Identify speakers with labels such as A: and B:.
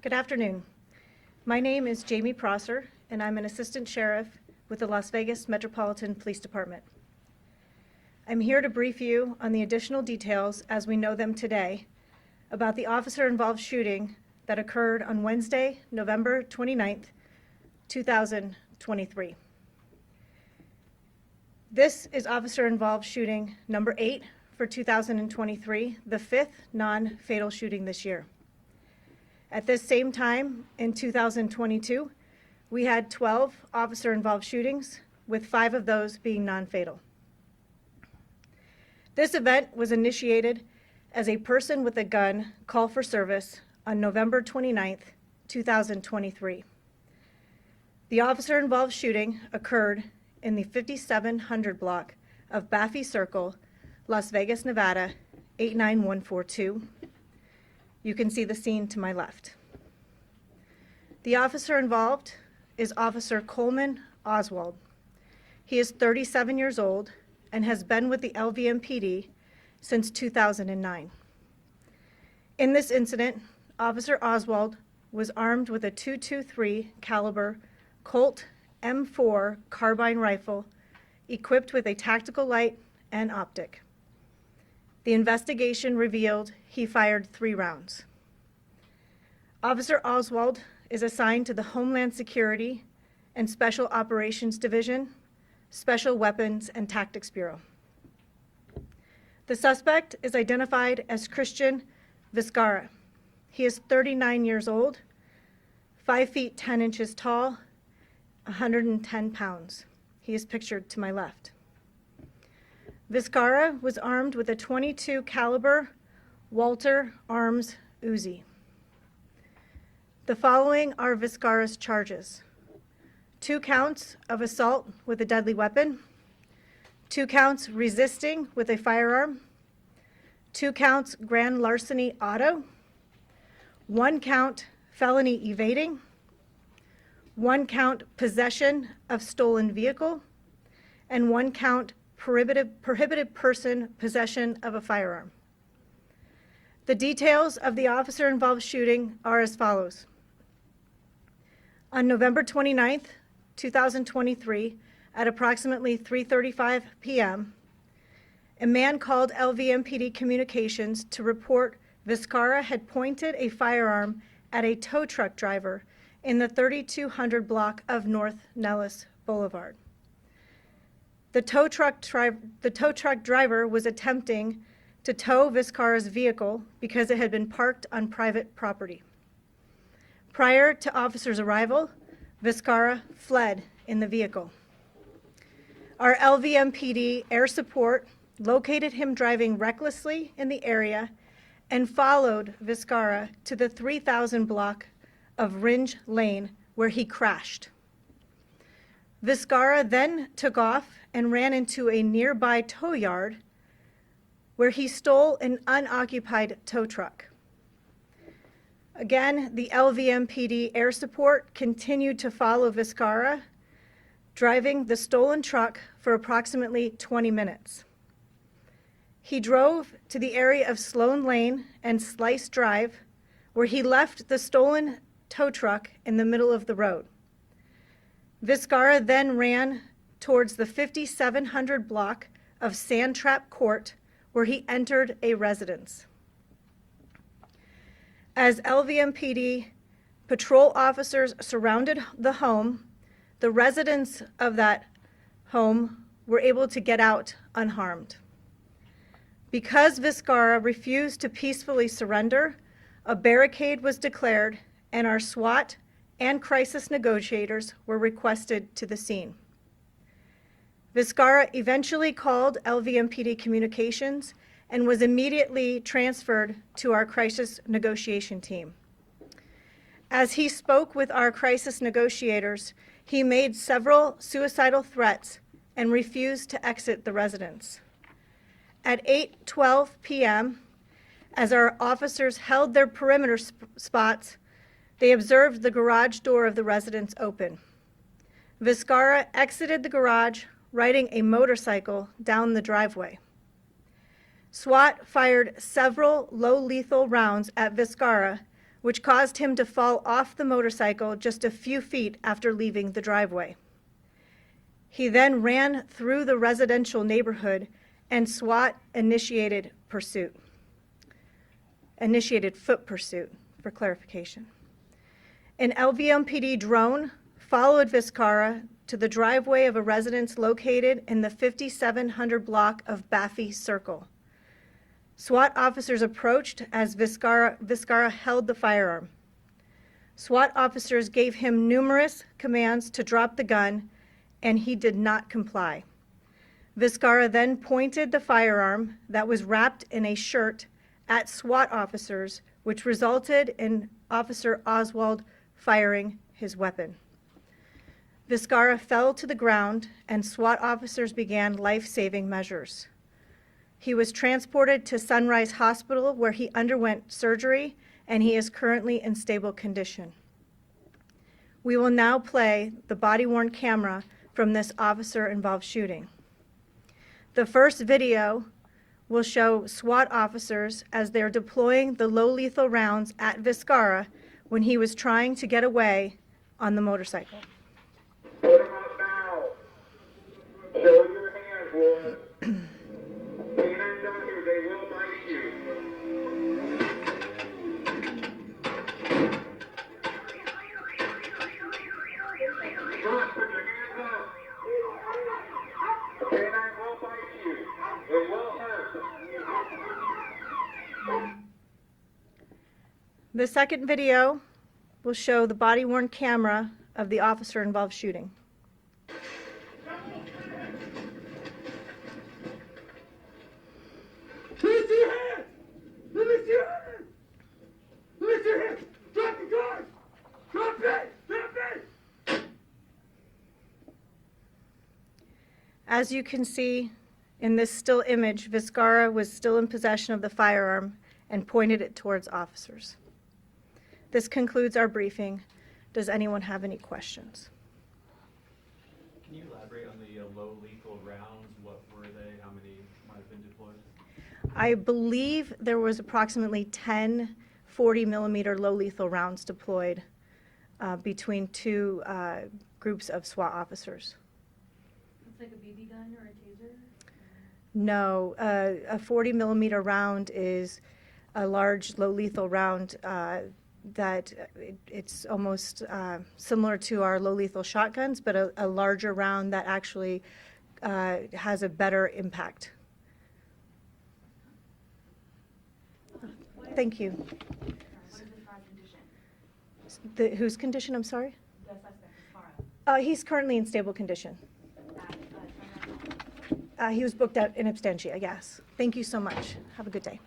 A: Good afternoon. My name is Jamie Prosser, and I'm an assistant sheriff with the Las Vegas Metropolitan Police Department. I'm here to brief you on the additional details as we know them today about the officer-involved shooting that occurred on Wednesday, November 29th, 2023. This is officer-involved shooting number 8 for 2023, the 5th non-fatal shooting this year. At this same time, in 2022, we had 12 officer-involved shootings, with 5 of those being non-fatal. This event was initiated as a person with a gun call for service on November 29th, 2023. The officer-involved shooting occurred in the 5700 block of Baffy Circle, Las Vegas, Nevada, 89142. You can see the scene to my left. The officer involved is Officer Coleman Oswald. He is 37 years old and has been with the LVMPD since 2009. In this incident, Officer Oswald was armed with a .223 caliber Colt M4 carbine rifle equipped with a tactical light and optic. The investigation revealed he fired 3 rounds. Officer Oswald is assigned to the Homeland Security and Special Operations Division, Special Weapons and Tactics Bureau. The suspect is identified as Christian Vizcarra. He is 39 years old, 5 feet 10 inches tall, 110 pounds. He is pictured to my left. Vizcarra was armed with a .22 caliber Walter Arms Uzi. The following are Vizcarra's charges: 2 counts of assault with a deadly weapon, 2 counts resisting with a firearm, 2 counts grand larceny auto, 1 count felony evading, 1 count possession of stolen vehicle, and 1 count prohibited person possession of a firearm. The details of the officer-involved shooting are as follows. On November 29th, 2023, at approximately 3:35 p.m., a man called LVMPD Communications to report Vizcarra had pointed a firearm at a tow truck driver in the 3200 block of North Nellis Boulevard. The tow truck driver was attempting to tow Vizcarra's vehicle because it had been parked on private property. Prior to officers' arrival, Vizcarra fled in the vehicle. Our LVMPD air support located him driving recklessly in the area and followed Vizcarra to the 3000 block of Ringe Lane, where he crashed. Vizcarra then took off and ran into a nearby tow yard where he stole an unoccupied tow truck. Again, the LVMPD air support continued to follow Vizcarra, driving the stolen truck for approximately 20 minutes. He drove to the area of Sloan Lane and Slice Drive, where he left the stolen tow truck in the middle of the road. Vizcarra then ran towards the 5700 block of Sandtrap Court, where he entered a residence. As LVMPD patrol officers surrounded the home, the residents of that home were able to get out unharmed. Because Vizcarra refused to peacefully surrender, a barricade was declared and our SWAT and crisis negotiators were requested to the scene. Vizcarra eventually called LVMPD Communications and was immediately transferred to our crisis negotiation team. As he spoke with our crisis negotiators, he made several suicidal threats and refused to exit the residence. At 8:12 p.m., as our officers held their perimeter spots, they observed the garage door of the residence open. Vizcarra exited the garage, riding a motorcycle down the driveway. SWAT fired several low-lethal rounds at Vizcarra, which caused him to fall off the motorcycle just a few feet after leaving the driveway. He then ran through the residential neighborhood and SWAT initiated foot pursuit, for clarification. An LVMPD drone followed Vizcarra to the driveway of a residence located in the 5700 block of Baffy Circle. SWAT officers approached as Vizcarra held the firearm. SWAT officers gave him numerous commands to drop the gun, and he did not comply. Vizcarra then pointed the firearm that was wrapped in a shirt at SWAT officers, which resulted in Officer Oswald firing his weapon. Vizcarra fell to the ground, and SWAT officers began life-saving measures. He was transported to Sunrise Hospital, where he underwent surgery, and he is currently in stable condition. We will now play the body-worn camera from this officer-involved shooting. The first video will show SWAT officers as they're deploying the low-lethal rounds at Vizcarra when he was trying to get away on the motorcycle.
B: Put them up now. Show your hands, Lord. Canine doctors, they will bite you. Just put your hands up. Canine will bite you. It will hurt.
A: The second video will show the body-worn camera of the officer-involved shooting.
C: Let me see your hands! Let me see your hands! Let me see your hands! Drop the gun! Drop it! Drop it!
A: As you can see in this still image, Vizcarra was still in possession of the firearm and pointed it towards officers. This concludes our briefing. Does anyone have any questions?
D: Can you elaborate on the low lethal rounds? What were they? How many might have been deployed?
A: I believe there was approximately 10 40-millimeter low lethal rounds deployed between two groups of SWAT officers.
E: It's like a BB gun or a taser?
A: No, a 40-millimeter round is a large low lethal round that it's almost similar to our low lethal shotguns, but a larger round that actually has a better impact. Thank you.
E: What is the condition?
A: Whose condition, I'm sorry?
E: The suspect is Farah.
A: He's currently in stable condition.
E: At
A: He was booked out in absentia, yes. Thank you so much. Have a good day.